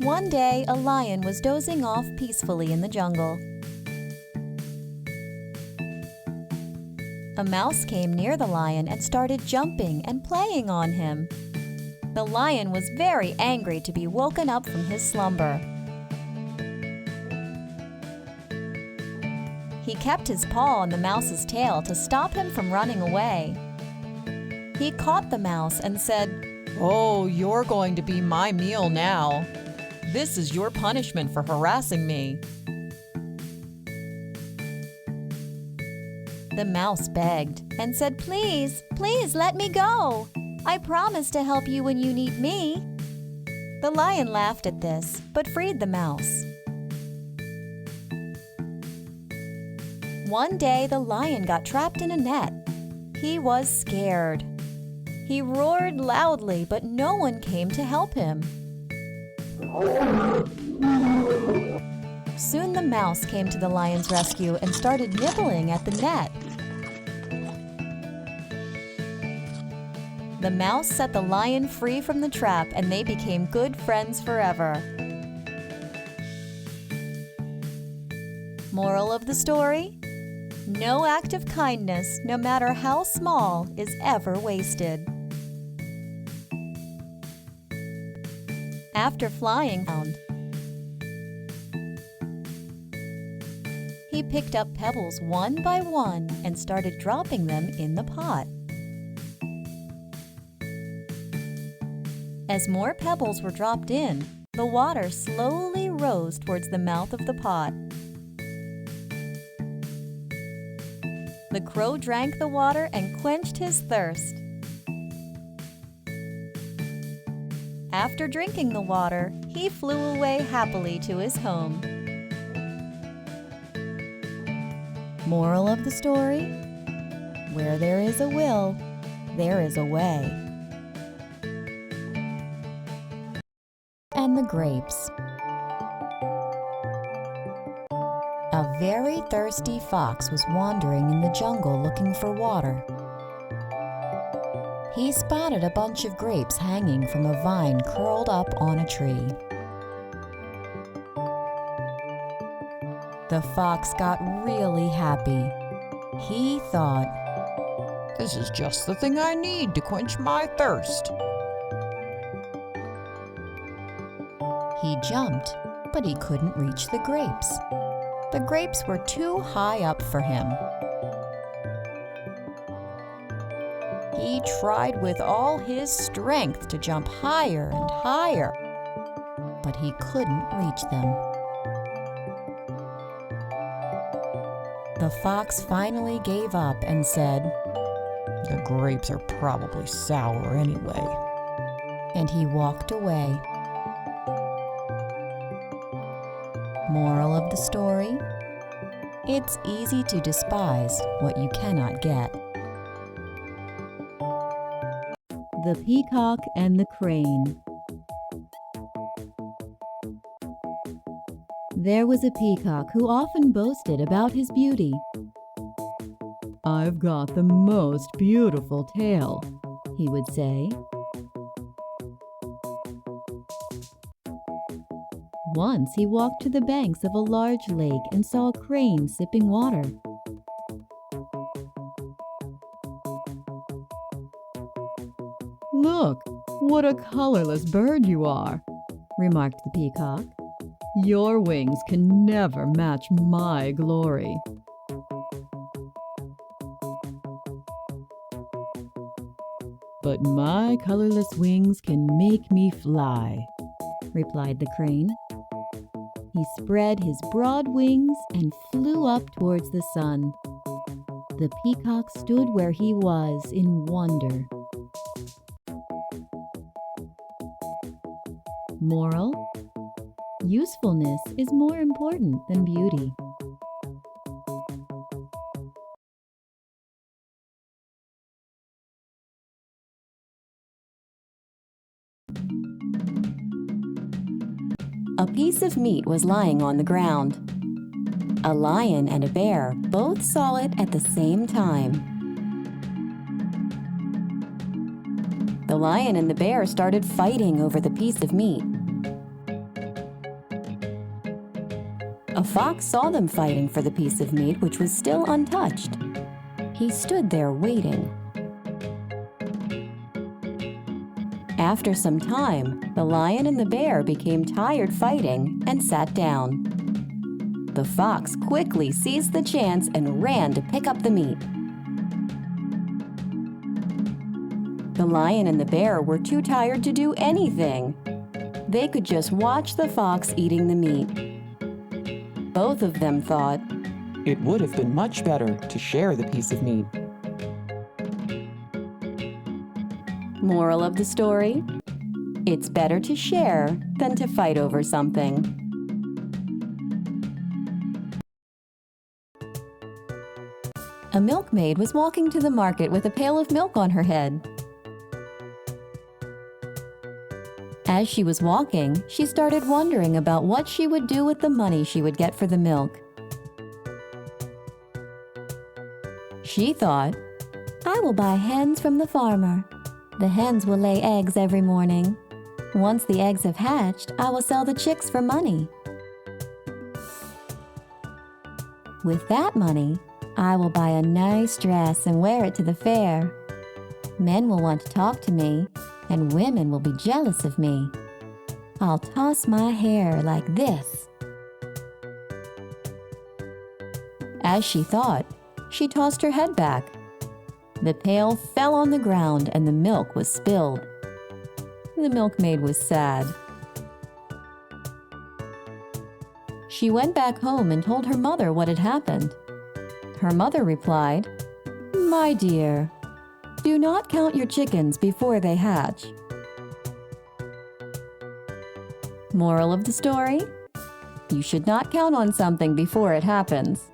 One day, a lion was dozing off peacefully in the jungle. A mouse came near the lion and started jumping and playing on him. The lion was very angry to be woken up from his slumber. He kept his paw on the mouse's tail to stop him from running away. He caught the mouse and said, "Oh, you're going to be my meal now. This is your punishment for harassing me." The mouse begged and said, "Please, please let me go. I promise to help you when you need me." The lion laughed at this, but freed the mouse. One day, the lion got trapped in a net. He was scared. He roared loudly, but no one came to help him. Soon the mouse came to the lion's rescue and started nibbling at the net. The mouse set the lion free from the trap, and they became good friends forever. Moral of the story? No act of kindness, no matter how small, is ever wasted. After flying around, he picked up pebbles one by one and started dropping them in the pot. As more pebbles were dropped in, the water slowly rose towards the mouth of the pot. The crow drank the water and quenched his thirst. After drinking the water, he flew away happily to his home. Moral of the story? Where there is a will, there is a way. And the grapes. A very thirsty fox was wandering in the jungle looking for water. He spotted a bunch of grapes hanging from a vine curled up on a tree. The fox got really happy. He thought, "This is just the thing I need to quench my thirst." He jumped, but he couldn't reach the grapes. The grapes were too high up for him. He tried with all his strength to jump higher and higher, but he couldn't reach them. The fox finally gave up and said, "The grapes are probably sour anyway." And he walked away. Moral of the story? It's easy to despise what you cannot get. The Peacock and the Crane. There was a peacock who often boasted about his beauty. "I've got the most beautiful tail," he would say. Once he walked to the banks of a large lake and saw a crane sipping water. "Look, what a colorless bird you are," remarked the peacock. "Your wings can never match my glory." "But my colorless wings can make me fly," replied the crane. He spread his broad wings and flew up towards the sun. The peacock stood where he was in wonder. Moral: usefulness is more important than beauty. A piece of meat was lying on the ground. A lion and a bear both saw it at the same time. The lion and the bear started fighting over the piece of meat. A fox saw them fighting for the piece of meat which was still untouched. He stood there waiting. After some time, the lion and the bear became tired fighting and sat down. The fox quickly seized the chance and ran to pick up the meat. The lion and the bear were too tired to do anything. They could just watch the fox eating the meat. Both of them thought, It would have been much better to share the piece of meat. Moral of the story? It's better to share than to fight over something. A milkmaid was walking to the market with a pail of milk on her head. As she was walking, she started wondering about what she would do with the money she would get for the milk. She thought, I will buy hens from the farmer. The hens will lay eggs every morning. Once the eggs have hatched, I will sell the chicks for money. With that money, I will buy a nice dress and wear it to the fair. Men will want to talk to me, and women will be jealous of me. I'll toss my hair like this. As she thought, she tossed her head back. The pail fell on the ground and the milk was spilled. The milkmaid was sad. She went back home and told her mother what had happened. Her mother replied, My dear, do not count your chickens before they hatch. Moral of the story? You should not count on something before it happens.